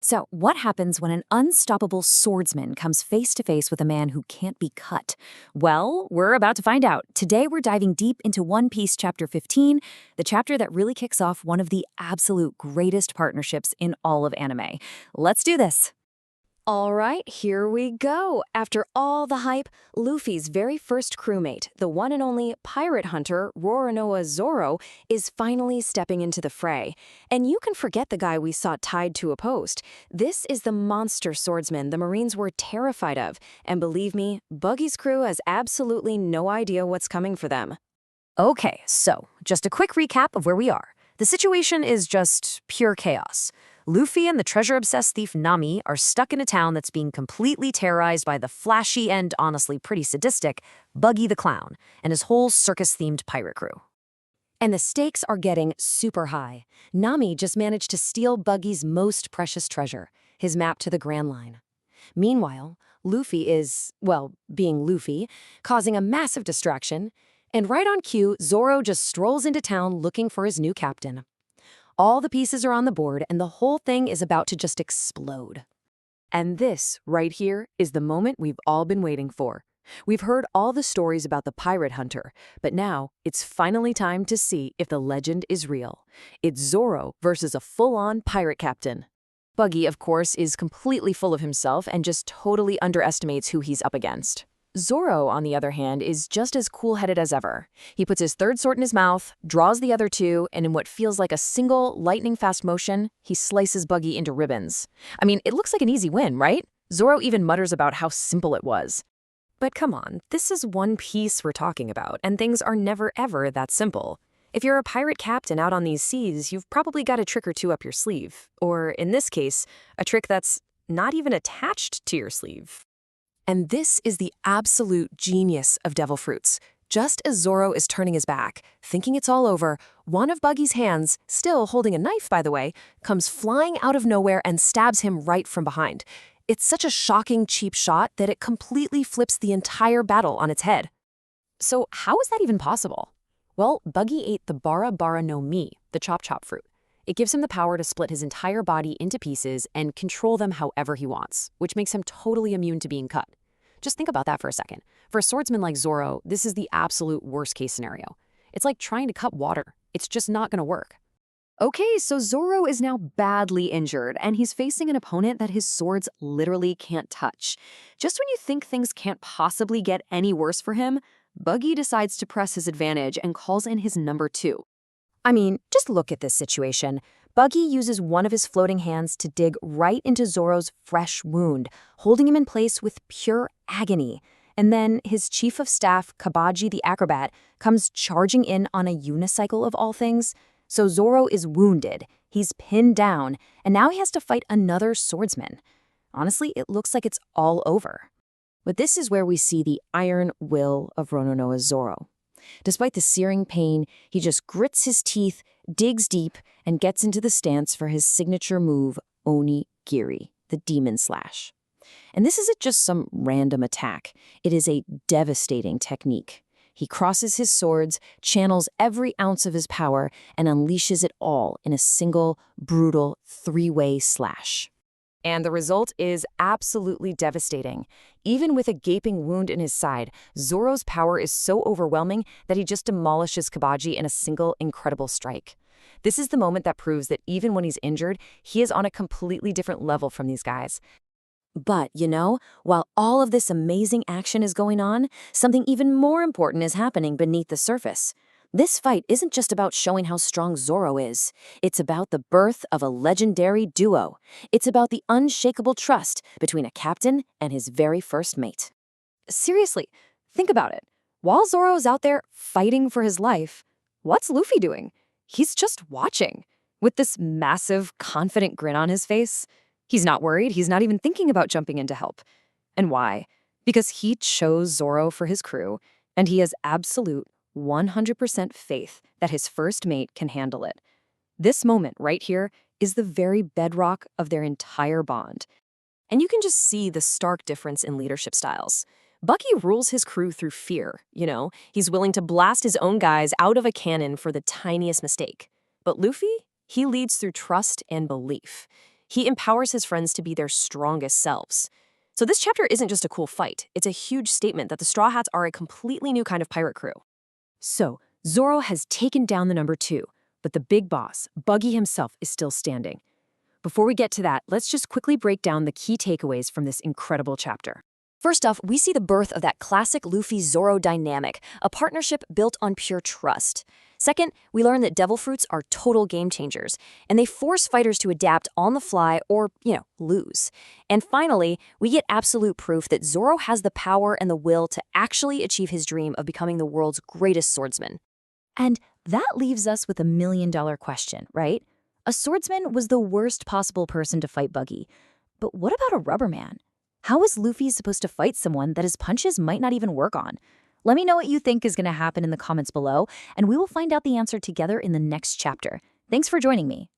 So, what happens when an unstoppable swordsman comes face to face with a man who can't be cut? Well, we're about to find out. Today, we're diving deep into One Piece Chapter 15, the chapter that really kicks off one of the absolute greatest partnerships in all of anime. Let's do this. All right, here we go. After all the hype, Luffy's very first crewmate, the one and only pirate hunter Roronoa Zoro, is finally stepping into the fray. And you can forget the guy we saw tied to a post. This is the monster swordsman the Marines were terrified of. And believe me, Buggy's crew has absolutely no idea what's coming for them. Okay, so just a quick recap of where we are. The situation is just pure chaos. Luffy and the treasure-obsessed thief NAMI are stuck in a town that's being completely terrorized by the flashy and honestly pretty sadistic Buggy the Clown and his whole circus-themed pirate crew. And the stakes are getting super high. NAMI just managed to steal Buggy's most precious treasure, his map to the Grand Line. Meanwhile, Luffy is, well, being Luffy, causing a massive distraction, and right on cue, Zoro just strolls into town looking for his new captain. All the pieces are on the board, and the whole thing is about to just explode. And this, right here, is the moment we've all been waiting for. We've heard all the stories about the pirate hunter, but now it's finally time to see if the legend is real. It's Zoro versus a full-on pirate captain. Buggy, of course, is completely full of himself and just totally underestimates who he's up against. Zoro, on the other hand, is just as cool-headed as ever. He puts his third sword in his mouth, draws the other two, and in what feels like a single, lightning-fast motion, he slices Buggy into ribbons. I mean, it looks like an easy win, right? Zoro even mutters about how simple it was. But come on, this is One Piece we're talking about, and things are never ever that simple. If you're a pirate captain out on these seas, you've probably got a trick or two up your sleeve. Or, in this case, a trick that's not even attached to your sleeve. And this is the absolute genius of Devil Fruits. Just as Zoro is turning his back, thinking it's all over, one of Buggy's hands, still holding a knife by the way, comes flying out of nowhere and stabs him right from behind. It's such a shocking, cheap shot that it completely flips the entire battle on its head. So how is that even possible? Well, Buggy ate the Bara Bara no Mi, the Chop Chop fruit. It gives him the power to split his entire body into pieces and control them however he wants, which makes him totally immune to being cut. Just think about that for a second. For a swordsman like Zoro, this is the absolute worst-case scenario. It's like trying to cut water. It's just not going to work. Okay, so Zoro is now badly injured, and he's facing an opponent that his swords literally can't touch. Just when you think things can't possibly get any worse for him, Buggy decides to press his advantage and calls in his number 2. I mean, just look at this situation. Buggy uses one of his floating hands to dig right into Zoro's fresh wound, holding him in place with pure agony. And then his chief of staff, Kabaji the Acrobat, comes charging in on a unicycle of all things. So Zoro is wounded, he's pinned down, and now he has to fight another swordsman. Honestly, it looks like it's all over. But this is where we see the iron will of Roronoa Zoro. Despite the searing pain, he just grits his teeth, digs deep, and gets into the stance for his signature move, Onigiri, the Demon Slash. And this isn't just some random attack. It is a devastating technique. He crosses his swords, channels every ounce of his power, and unleashes it all in a single, brutal, three-way slash. And the result is absolutely devastating. Even with a gaping wound in his side, Zoro's power is so overwhelming that he just demolishes Kabaji in a single incredible strike. This is the moment that proves that even when he's injured, he is on a completely different level from these guys. But, you know, while all of this amazing action is going on, something even more important is happening beneath the surface. This fight isn't just about showing how strong Zoro is. It's about the birth of a legendary duo. It's about the unshakable trust between a captain and his very first mate. Seriously, think about it. While Zoro's out there fighting for his life, what's Luffy doing? He's just watching, with this massive, confident grin on his face. He's not worried. He's not even thinking about jumping in to help. And why? Because he chose Zoro for his crew, and he has absolute 100% faith that his first mate can handle it. This moment right here is the very bedrock of their entire bond. And you can just see the stark difference in leadership styles. Buggy rules his crew through fear, you know. He's willing to blast his own guys out of a cannon for the tiniest mistake. But Luffy, he leads through trust and belief. He empowers his friends to be their strongest selves. So this chapter isn't just a cool fight. It's a huge statement that the Straw Hats are a completely new kind of pirate crew. So, Zoro has taken down the number 2, but the big boss, Buggy himself, is still standing. Before we get to that, let's just quickly break down the key takeaways from this incredible chapter. First off, we see the birth of that classic Luffy-Zoro dynamic, a partnership built on pure trust. Second, we learn that devil fruits are total game changers, and they force fighters to adapt on the fly or, lose. And finally, we get absolute proof that Zoro has the power and the will to actually achieve his dream of becoming the world's greatest swordsman. And that leaves us with a million-dollar question, right? A swordsman was the worst possible person to fight Buggy. But what about a rubber man? How is Luffy supposed to fight someone that his punches might not even work on? Let me know what you think is going to happen in the comments below, and we will find out the answer together in the next chapter. Thanks for joining me.